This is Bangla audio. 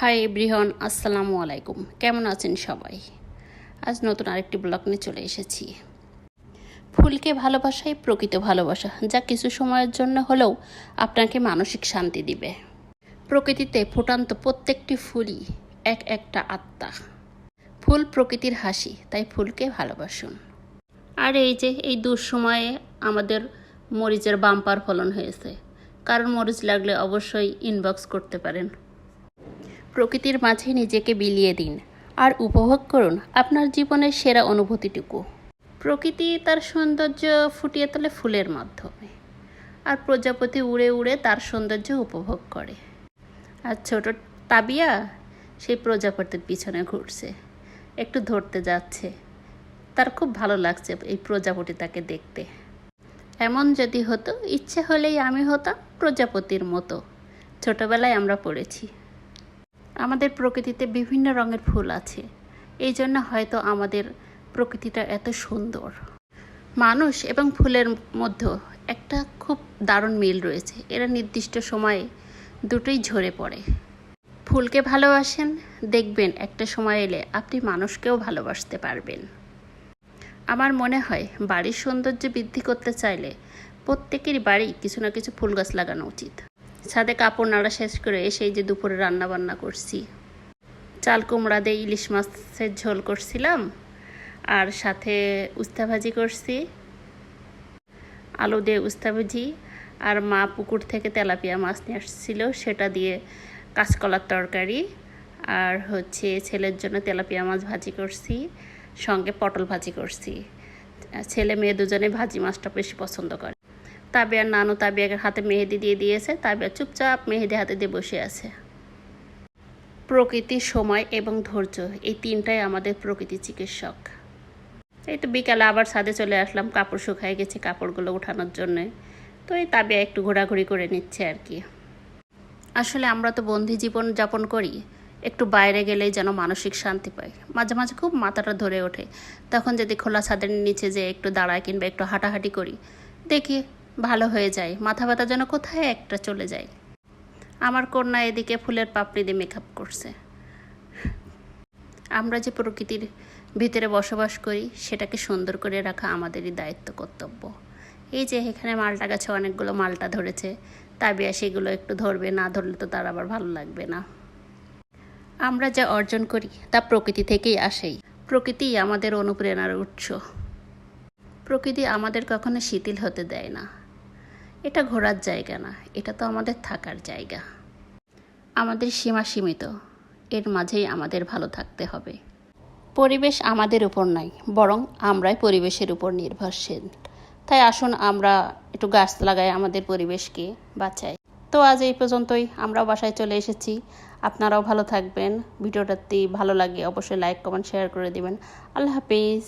হাই এভরিওয়ান, আসসালামু আলাইকুম। কেমন আছেন সবাই? আজ নতুন আরেকটি ব্লগ নিয়ে চলে এসেছি। ফুলকে ভালোবাসাই প্রকৃত ভালোবাসা, যা কিছু সময়ের জন্য হলেও আপনাকে মানসিক শান্তি দিবে। প্রকৃতিতে ফুটান্ত প্রত্যেকটি ফুলই এক একটা আত্মা। ফুল প্রকৃতির হাসি, তাই ফুলকে ভালোবাসুন। আর এই দুঃসময়ে আমাদের মরিচের বাম্পার ফলন হয়েছে। কারণ মরিচ লাগলে অবশ্যই ইনবক্স করতে পারেন। প্রকৃতির মাঝে নিজেকে বিলিয়ে দিন আর উপভোগ করুন আপনার জীবনের সেরা অনুভূতিটুকু। প্রকৃতি তার সৌন্দর্য ফুটিয়ে তোলে ফুলের মাধ্যমে, আর প্রজাপতি উড়ে উড়ে তার সৌন্দর্য উপভোগ করে। আর ছোট তাবিয়া সেই প্রজাপতির পিছনে ঘুরছে, একটু ধরতে যাচ্ছে। তার খুব ভালো লাগছে এই প্রজাপতিটাকে দেখতে। এমন যদি হতো, ইচ্ছে হলেই আমি হতাম প্রজাপতির মতো। ছোটবেলায় আমরা পড়েছি। আমাদের প্রকৃতিতে বিভিন্ন রঙের ফুল আছে, এই জন্য হয়তো আমাদের প্রকৃতিটা এত সুন্দর। মানুষ এবং ফুলের মধ্যে একটা খুব দারুণ মিল রয়েছে। এরা নির্দিষ্ট সময়ে দুটোই ঝরে পড়ে। ফুলকে ভালোবাসেন, দেখবেন একটা সময় এলে আপনি মানুষকেও ভালোবাসতে পারবেন। আমার মনে হয় বাড়ির সৌন্দর্য বৃদ্ধি করতে চাইলে প্রত্যেকেরই বাড়ি কিছু না কিছু ফুল গাছ লাগানো উচিত। ছাদে কাপড় নাড়া শেষ করে সেই যে দুপুরে রান্না বান্না করছি, চাল কুমড়া দিয়ে ইলিশ মাছের ঝোল করছিলাম, আর সাথে উস্তা ভাজি করছি, আলু দিয়ে উস্তা ভাজি। আর মা পুকুর থেকে তেলাপিয়া মাছ নিয়ে আসছিল, সেটা দিয়ে কাঁচকলার তরকারি। আর ছেলের জন্য তেলাপিয়া মাছ ভাজি করছি, সঙ্গে পটল ভাজি করছি। ছেলে মেয়ে দুজনে ভাজি মাছটা বেশি পছন্দ করে। তাবিয়ার নানু তাবিয়াকে হাতে মেহেদি দিয়ে দিয়েছে। তাবিয়া চুপচাপ মেহেদি হাতে দিয়ে বসে আছে। প্রকৃতি, সময় এবং ধৈর্য, এই তিনটাই আমাদের প্রকৃতি চিকিৎসক। এই তো বিকালে আবার ছাদে চলে আসলাম, কাপড় শুকায় গেছে, কাপড়গুলো উঠানোর জন্যে। তো এই তাবিয়া একটু ঘোরাঘুরি করে নিচ্ছে আর কি। আসলে আমরা তো বন্দি জীবন যাপন করি, একটু বাইরে গেলেই যেন মানসিক শান্তি পাই। মাঝে মাঝে খুব মাথাটা ধরে ওঠে, তখন যদি খোলা ছাদের নিচে যে একটু দাঁড়ায় কিংবা একটু হাঁটাহাঁটি করি, দেখি ভালো হয়ে যায়। মাথা ব্যথা যেন কোথায় একটা চলে যায়। আমার কন্যা এদিকে ফুলের পাপড়ি দিয়ে মেকআপ করছে। আমরা যে প্রকৃতির ভিতরে বসবাস করি, সেটাকে সুন্দর করে রাখা আমাদেরই দায়িত্ব, কর্তব্য। এই যে এখানে মালটা গাছে অনেকগুলো মালটা ধরেছে, তাবিয়া সেগুলো একটু ধরবে, না ধরলে তো তার আবার ভালো লাগবে না। আমরা যা অর্জন করি তা প্রকৃতি থেকেই আসেই। প্রকৃতিই আমাদের অনুপ্রেরণার উৎস। প্রকৃতি আমাদের কখনো শিথিল হতে দেয় না। এটা ঘোরার জায়গা না, এটা তো আমাদের থাকার জায়গা। আমাদের সীমা সীমিত, এর মাঝেই আমাদের ভালো থাকতে হবে। পরিবেশ আমাদের উপর নাই, বরং আমরাই পরিবেশের উপর নির্ভরশীল। তাই আসুন আমরা একটু গাছ লাগাই, আমাদের পরিবেশকে বাঁচাই। তো আজ এই পর্যন্তই, আমরাও বাসায় চলে এসেছি। আপনারাও ভালো থাকবেন। ভিডিওটাতে ভালো লাগে অবশ্যই লাইক কমেন্ট শেয়ার করে দিবেন। আল্লাহ হাফিজ।